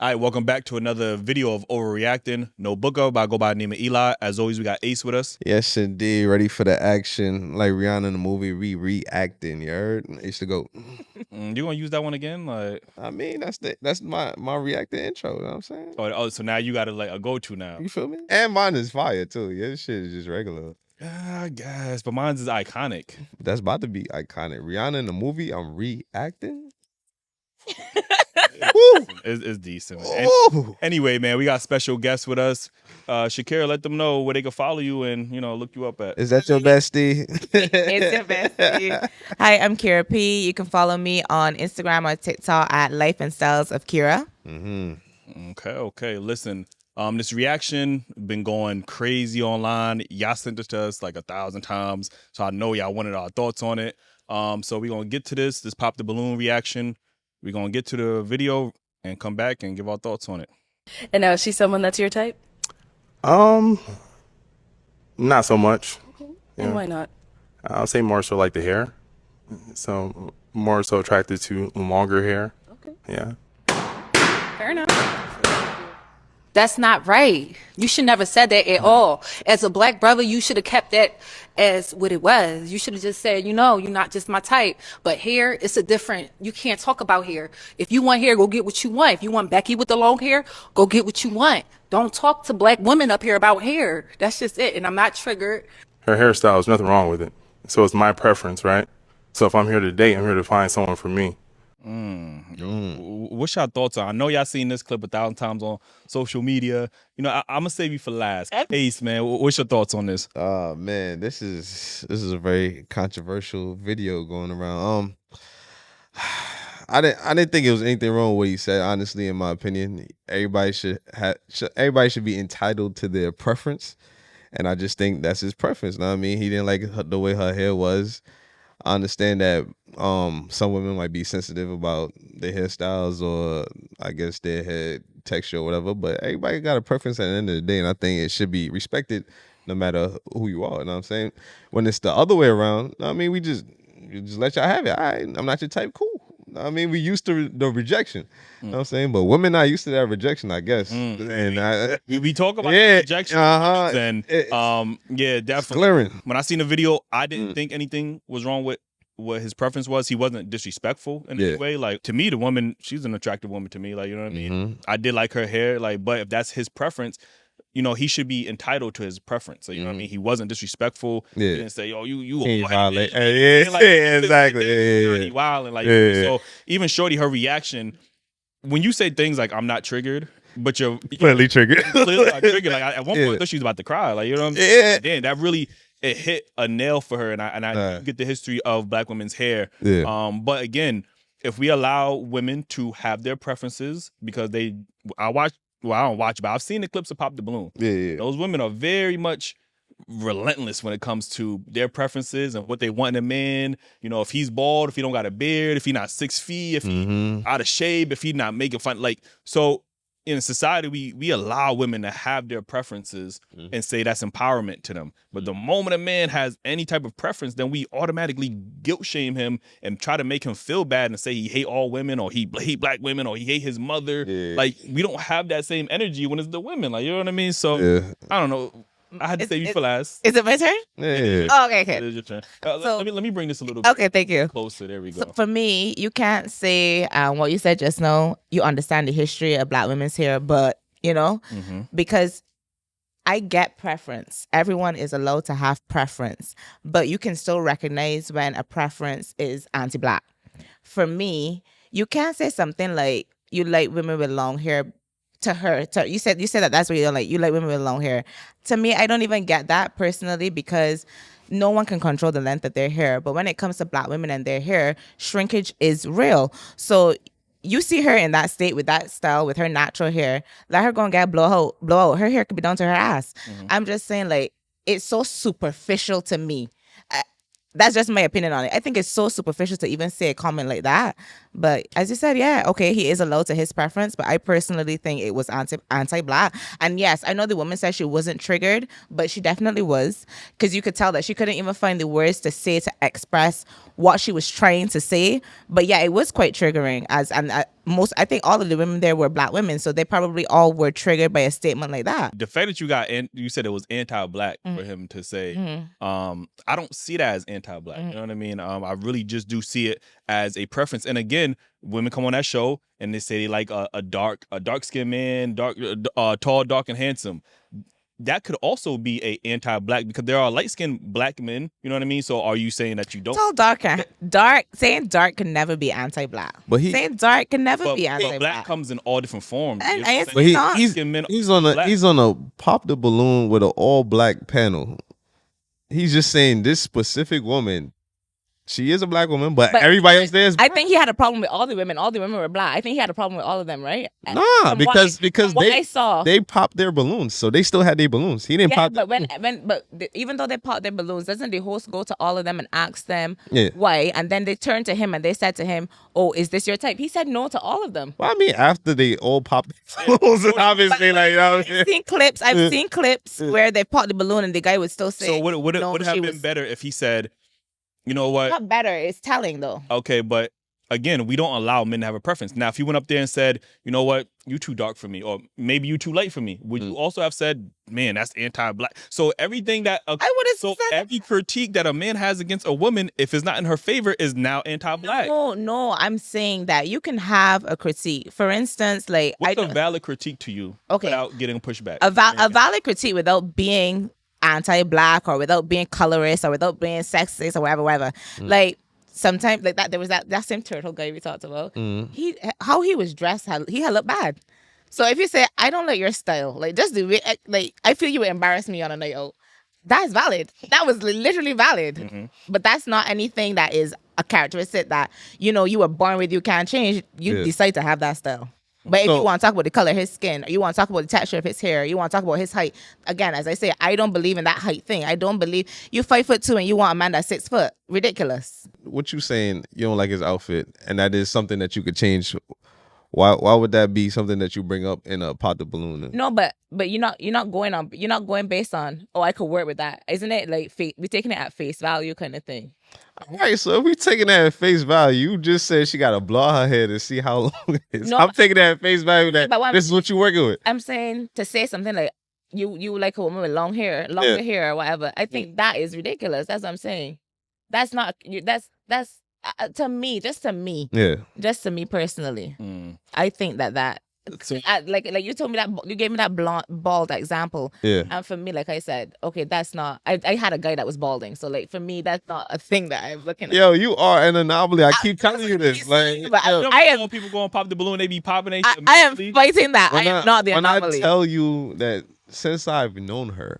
All right, welcome back to another video of Overreacting. No booker, but I go by the name of Eli. As always, we got Ace with us. Yes, indeed. Ready for the action. Like Rihanna in the movie, reacting. You heard? I used to go. You gonna use that one again? Like, I mean, that's my reacting intro. You know what I'm saying? so now you got to like a go-to now. You feel me? And mine is fire too. Yeah, this shit is just regular. I guess, but mine's is iconic. That's about to be iconic. Rihanna in the movie, I'm reacting. It's decent. Ooh. Anyway, man, we got special guests with us. Shakira, let them know where they can follow you and look you up at. Is that your bestie? It's your bestie. Hi, I'm Kira P. You can follow me on Instagram or TikTok at Life and Styles of Kira. Okay. Listen, this reaction been going crazy online. Y'all sent it to us like 1,000 times, so I know y'all wanted our thoughts on it. So we're gonna get to this pop the balloon reaction. We're gonna get to the video and come back and give our thoughts on it. And now, is she someone that's your type? Not so much. And why not? I'll say more so like the hair. So more so attracted to longer hair. Okay. Yeah. Fair enough. That's not right. You should never said that at all. As a black brother, you should have kept that as what it was. You should have just said, you're not just my type. But hair, it's a different, you can't talk about hair. If you want hair, go get what you want. If you want Becky with the long hair, go get what you want. Don't talk to black women up here about hair. That's just it. And I'm not triggered. Her hairstyle, there's nothing wrong with it. So it's my preference, right? So if I'm here to date, I'm here to find someone for me. What's your thoughts on? I know y'all seen this clip 1,000 times on social media. I'm gonna save you for last. Ace, man, what's your thoughts on this? Oh man, this is a very controversial video going around. I didn't think it was anything wrong with what he said. Honestly, in my opinion, everybody should be entitled to their preference, and I just think that's his preference. Know what I mean? He didn't like the way her hair was. I understand that some women might be sensitive about their hairstyles or I guess their hair texture or whatever, but everybody got a preference at the end of the day, and I think it should be respected no matter who you are. You know what I'm saying? When it's the other way around, I mean, you just let y'all have it. All right, I'm not your type, cool. I mean, we used to the rejection. You know what I'm saying? But women not used to that rejection, I guess. And we talk about rejection and yeah, definitely. Glaring. When I seen the video, I didn't think anything was wrong with what his preference was. He wasn't disrespectful in any way. Like, to me, the woman, she's an attractive woman to me. Like, you know what I mean? I did like her hair. Like, but if that's his preference, he should be entitled to his preference. So, you know what I mean? He wasn't disrespectful. He didn't say, "Oh, you violate." Exactly. He wilding like so. Even Shorty, her reaction when you say things like "I'm not triggered," but you're clearly triggered. Clearly triggered. Like at one point, I thought she was about to cry. Like, you know what I'm saying? Damn, that really it hit a nail for her. And I get the history of black women's hair. But again, if we allow women to have their preferences, because I don't watch, but I've seen the clips of Pop the Balloon. Those women are very much relentless when it comes to their preferences and what they want in a man. If he's bald, if he don't got a beard, if he not 6 feet, if he out of shape, if he not making fun. Like, so in society, we allow women to have their preferences and say that's empowerment to them. But the moment a man has any type of preference, then we automatically guilt shame him and try to make him feel bad and say he hate all women, or he hate black women, or he hate his mother. Like, we don't have that same energy when it's the women. Like, you know what I mean? So I don't know. I had to say you for last. Is it my turn? Oh, okay. It is your turn. Let me bring this a little okay, thank you. Closer. There we go. So for me, you can't say what you said just now. You understand the history of black women's hair, but because I get preference. Everyone is allowed to have preference, but you can still recognize when a preference is anti-black. For me, you can't say something like you like women with long hair. You said that that's what you don't like. You like women with long hair. To me, I don't even get that personally, because no one can control the length of their hair. But when it comes to black women and their hair, shrinkage is real. So you see her in that state with that style, with her natural hair, let her go and get blow out. Her hair could be down to her ass. I'm just saying, like, it's so superficial to me. That's just my opinion on it. I think it's so superficial to even say a comment like that. But as you said, yeah, okay, he is allowed to his preference, but I personally think it was anti-black. And yes, I know the woman said she wasn't triggered, but she definitely was, because you could tell that she couldn't even find the words to say to express what she was trying to say. But yeah, it was quite triggering. I think all of the women there were black women, so they probably all were triggered by a statement like that. The fact that you said it was anti-black for him to say, I don't see that as anti-black. You know what I mean? I really just do see it as a preference. And again, women come on that show and they say they like a dark-skinned man, tall, dark, and handsome. That could also be a anti-black because there are light-skinned black men. You know what I mean? So are you saying that you don't? Tall, dark. Saying dark can never be anti-black. But saying dark can never be anti-black. Black comes in all different forms. But he's on a pop the balloon with an all-black panel. He's just saying this specific woman. She is a black woman, but everybody else there is black. I think he had a problem with all the women. All the women were black. I think he had a problem with all of them, right? Nah, because they popped their balloons, so they still had their balloons. He didn't pop. But even though they popped their balloons, doesn't the host go to all of them and ask them why? And then they turned to him and they said to him, "Oh, is this your type?" He said no to all of them. Well, I mean, after they all popped their balloons, and obviously, I've seen clips where they popped the balloon and the guy would still say. So would it have been better if he said, you know what? Not better. It's telling though. Okay, but again, we don't allow men to have a preference. Now, if you went up there and said, you know what, you too dark for me, or maybe you too light for me, would you also have said, man, that's anti-black? So everything that I would have said every critique that a man has against a woman, if it's not in her favor, is now anti-black. No, I'm saying that you can have a critique. For instance, like what's a valid critique to you without getting pushback? A valid critique without being anti-black or without being colorist or without being sexist or whatever. Like sometimes like that, there was that same turtle guy we talked about. How he was dressed, he had looked bad. So if you say, I don't like your style, like just do it, like I feel you would embarrass me on a night out, that's valid. That was literally valid. But that's not anything that is a characteristic that, you were born with, you can't change. You decide to have that style. But if you want to talk about the color of his skin, or you want to talk about the texture of his hair, you want to talk about his height, again, as I say, I don't believe in that height thing. I don't believe you 5'2" and you want a man that's 6 foot. Ridiculous. What you saying? You don't like his outfit, and that is something that you could change. Why would that be something that you bring up in a pop the balloon? No, but you're not going based on, oh, I could work with that. Isn't it like we're taking it at face value kind of thing? All right, so if we taking that at face value, you just said she got to blow her hair to see how long it is. No, I'm taking that at face value that this is what you're working with. I'm saying to say something like you like a woman with longer hair or whatever. I think that is ridiculous. That's what I'm saying. That's not that's to me, just to me. Yeah. Just to me personally. I think that so, like you told me that you gave me that bald example. Yeah. And for me, like I said, okay, that's not. I had a guy that was balding, so like for me, that's not a thing that I'm looking at. Yo, you are an anomaly. I keep telling you this. Like, but I am. People go and pop the balloon, they be popping. I am fighting that. I am not the anomaly. When I tell you that since I've known her,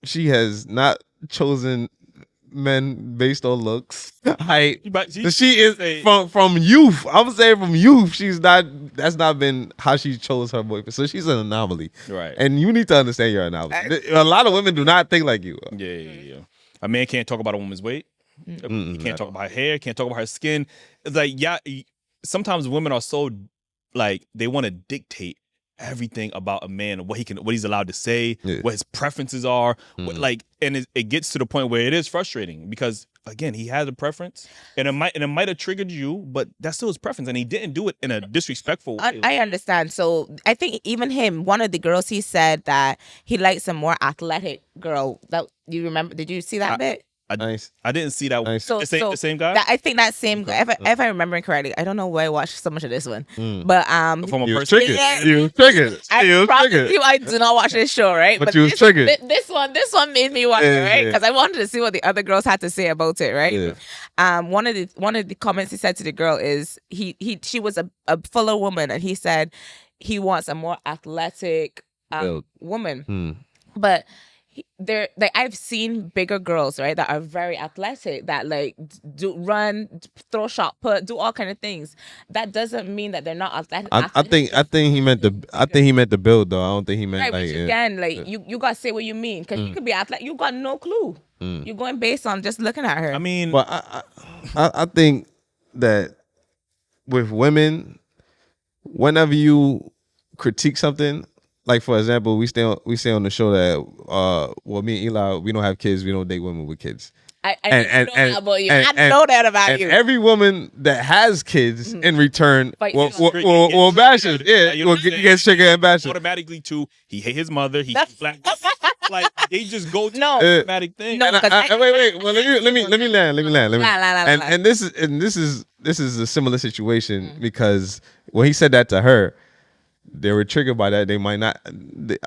she has not chosen men based on looks, height. She is from youth. I would say from youth. That's not been how she chose her boyfriend. So she's an anomaly, right? And you need to understand you're an anomaly. A lot of women do not think like you. Yeah. A man can't talk about a woman's weight. He can't talk about her hair. Can't talk about her skin. It's like sometimes women are so like they want to dictate everything about a man, what he's allowed to say, what his preferences are, and it gets to the point where it is frustrating because again, he has a preference, and it might have triggered you, but that's still his preference, and he didn't do it in a disrespectful way. I understand. So I think even him, one of the girls, he said that he likes a more athletic girl. That you remember? Did you see that bit? I didn't see that one. Nice. So, the same guy? I think that same guy, if I remember correctly. I don't know why I watched so much of this one. But from a you was triggered. You was triggered. I do not watch this show, right? But you was triggered. This one made me watch it, right? Because I wanted to see what the other girls had to say about it, right? Yeah. One of the comments he said to the girl is she was a fuller woman, and he said he wants a more athletic woman. But they're like, I've seen bigger girls, right, that are very athletic, that like do run, throw shot put, do all kind of things. That doesn't mean that they're not athletic. I think he meant the build though. I don't think he meant like again, like you gotta say what you mean, because you could be athletic, you got no clue. You're going based on just looking at her. I mean, but I think that with women, whenever you critique something. Like, for example, we say on the show that, me and Eli, we don't have kids. We don't date women with kids. I know that about you. I know that about you. And every woman that has kids in return will bash it. Yeah, will get triggered and bash it. Automatically, too, he hate his mother. He black. Like they just go to automatic thing. No, wait. Well, let me land. And this is a similar situation because when he said that to her, they were triggered by that. They might not.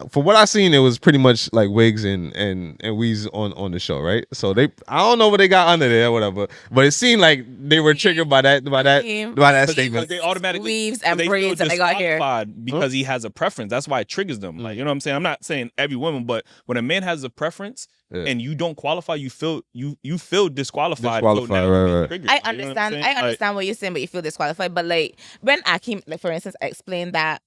For what I seen, it was pretty much like Wigs and Weez on the show, right? So I don't know what they got under there or whatever, but it seemed like they were triggered by that statement. They automatically weaves and braids that they got here because he has a preference. That's why it triggers them. Like, you know what I'm saying? I'm not saying every woman, but when a man has a preference and you don't qualify, you feel disqualified. Right. I understand. I understand what you're saying, but you feel disqualified. But like when Akeem, like for instance, explained that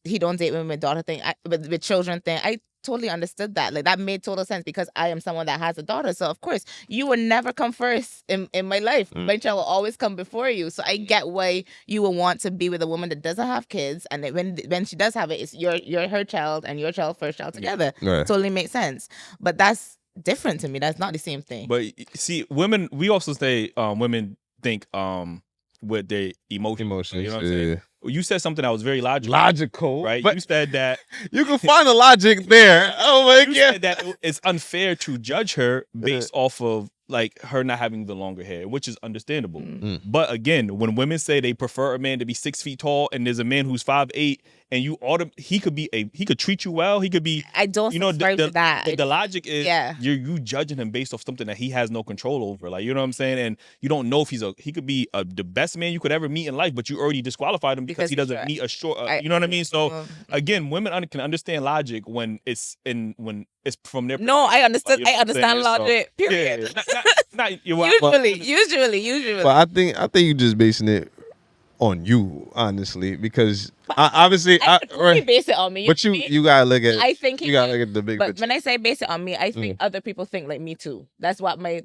he don't date women with daughter thing, with children thing, I totally understood that. Like that made total sense because I am someone that has a daughter. So of course you will never come first in my life. My child will always come before you. So I get why you will want to be with a woman that doesn't have kids, and when she does have it, it's your her child and your child first child together. Right. Totally makes sense. But that's different to me. That's not the same thing. But see, women, we also say women think with their emotions. You know what I'm saying? You said something that was very logical. Right? You said that you can find the logic there. Oh my God. Said that it's unfair to judge her based off of like her not having the longer hair, which is understandable. But again, when women say they prefer a man to be 6 feet tall and there's a man who's 5'8", and he could treat you well. He could be. I don't subscribe to that. The logic is you judging him based off something that he has no control over. Like, you know what I'm saying? And you don't know if he could be the best man you could ever meet in life, but you already disqualified him because he doesn't meet a short. You know what I mean? So again, women can understand logic when it's from their. No, I understood. You know I understand logic. So, period. Not usually. But I think you just basing it on you, honestly, because obviously I base it on me. But you gotta look at. I think you gotta look at the big picture. But when I say base it on me, I think other people think like me too. That's what my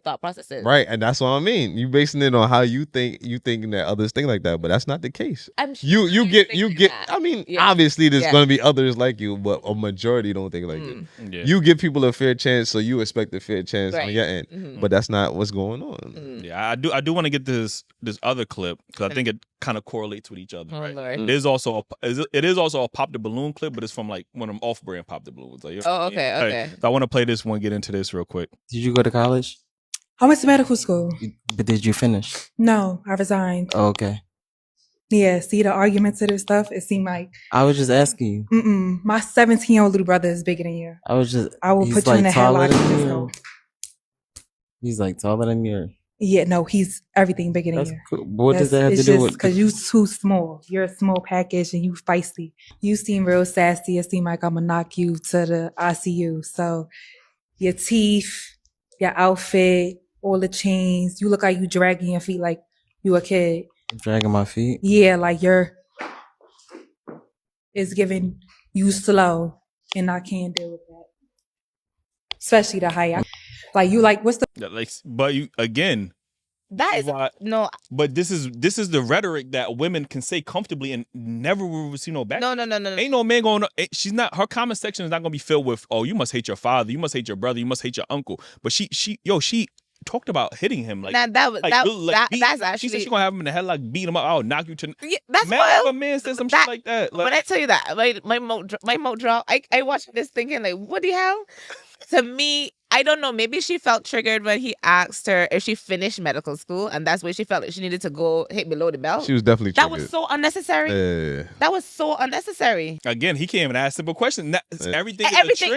thought process is. Right, and that's what I mean. You basing it on how you think. You thinking that others think like that, but that's not the case. I'm sure you get. That. I mean, obviously there's gonna be others like you, but a majority don't think like you. Yeah. You give people a fair chance, so you expect a fair chance on your end, but that's not what's going on. Yeah, I do want to get this other clip because I think it kind of correlates with each other. Right? Lord. It is also a pop the balloon clip, but it's from like one of them off-brand pop the balloons. Like, okay. So I want to play this one. Get into this real quick. Did you go to college? I went to medical school. But did you finish? No, I resigned. Oh, okay. Yeah, see the arguments of this stuff. It seemed like I was just asking you. My 17-year-old little brother is bigger than you. I will put you in a headlock and just go. He's like taller than you. Yeah, no, he's everything bigger than you. Cool. But what does that have to do with? Because you too small. You're a small package and you feisty. You seem real sassy. It seems like I'm gonna knock you to the ICU. So your teeth, your outfit, all the chains. You look like you dragging your feet like you a kid. Dragging my feet? Yeah, like it's giving you slow, and I can't deal with that. Especially the height. Like you like what's the but you again. That is why, no. But this is the rhetoric that women can say comfortably and never will receive no back. No. Ain't no man going. She's not. Her comment section is not going to be filled with, "Oh, you must hate your father. You must hate your brother. You must hate your uncle." But she talked about hitting him. Like that's actually. She said she's gonna have him in the head, like beat him up. I'll knock you to. Yeah, that's why a man said some shit like that. Like, when I tell you that, my mouth drop. I watched this thinking like, what the hell? To me, I don't know. Maybe she felt triggered when he asked her if she finished medical school, and that's where she felt like she needed to go hit below the belt. She was definitely triggered. That was so unnecessary. Yeah. That was so unnecessary. Again, he can't even ask simple questions. Everything. Everything.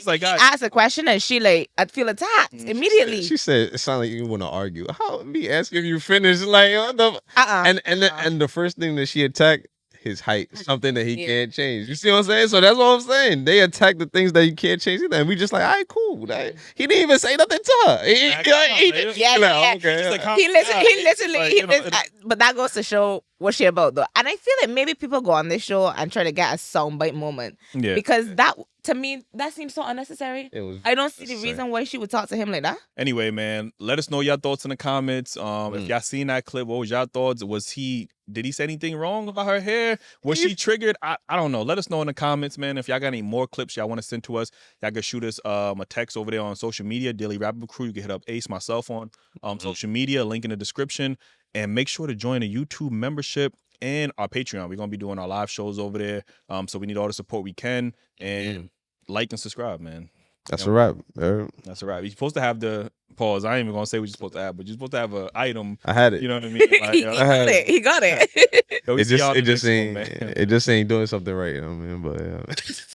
Like, he asked a question, and she I feel attacked immediately. She said, "It sounds like you want to argue. How me asking if you finished? Like And the first thing that she attacked." His height, something that he can't change. You see what I'm saying? So that's what I'm saying. They attack the things that you can't change either. And we just like, all right, cool. He didn't even say nothing to her. But that goes to show what she about though. And I feel like maybe people go on this show and try to get a soundbite moment. Yeah. Because to me, that seems so unnecessary. I don't see the reason why she would talk to him like that. Anyway, man, let us know your thoughts in the comments. If y'all seen that clip, what was your thoughts? Did he say anything wrong about her hair? Was she triggered? I don't know. Let us know in the comments, man. If y'all got any more clips y'all want to send to us, y'all can shoot us a text over there on social media, Dailyrapupcrew. You can hit up Ace, myself on social media, link in the description. And make sure to join the YouTube membership and our Patreon. We're going to be doing our live shows over there. So we need all the support we can. And like and subscribe, man. That's a wrap. That's a wrap. You're supposed to have the pause. I ain't even gonna say what you're supposed to have, but you're supposed to have an item. I had it. You know what I mean? Like, he got it. It just ain't doing something right. You know what I mean? But